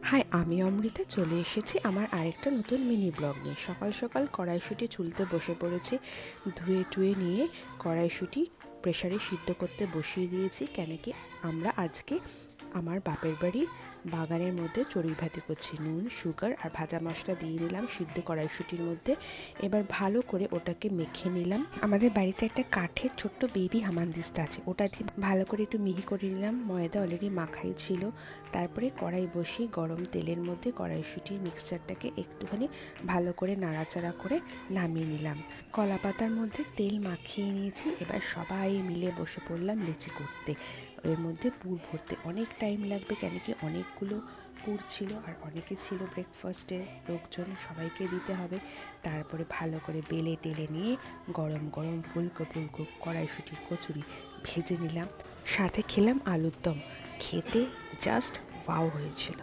High, আমি অমৃতা চলে এসেছি আমার আরেকটা নতুন মিনি ব্লগ নিয়ে। সকাল সকাল কড়াইশুঁটি চুলতে বসে পড়েছি। ধুয়ে টুয়ে নিয়ে কড়াইশুঁটি প্রেসারে সিদ্ধ করতে বসিয়ে দিয়েছি। কেন কি আমরা আজকে আমার বাপের বাড়ির বাগানের মধ্যে চড়ুই ভাতি করছি। নুন, সুগার আর ভাজা মশলা দিয়ে নিলাম সিদ্ধ কড়াইশুঁটির মধ্যে। এবার ভালো করে ওটাকে মেখে নিলাম। আমাদের বাড়িতে একটা কাঠের ছোট্ট বেবি হামানদিস্তা আছে, ওটা দিয়ে ভালো করে একটু মিহি করে নিলাম। ময়দা অলরেডি মাখাই ছিল। তারপরে কড়াই বসিয়ে গরম তেলের মধ্যে কড়াইশুঁটির মিক্সচারটাকে একটুখানি ভালো করে নাড়াচাড়া করে নামিয়ে নিলাম। কলা পাতার মধ্যে তেল মাখিয়ে নিয়েছি। এবার সবাই মিলে বসে পড়লাম লেচি করতে। এর মধ্যে পুর ভরতে অনেক টাইম লাগবে, কেন কি অনেকগুলো পুর ছিল আর অনেকে ছিল ব্রেকফাস্টের লোকজন, সবাইকে দিতে হবে। তারপরে ভালো করে বেলে টেলে নিয়ে গরম গরম ফুলকো ফুলকো কড়াইশুঁটির কচুরি ভেজে নিলাম। সাথে খেলাম আলুর দম। খেতে জাস্ট ওয়াও হয়েছিল।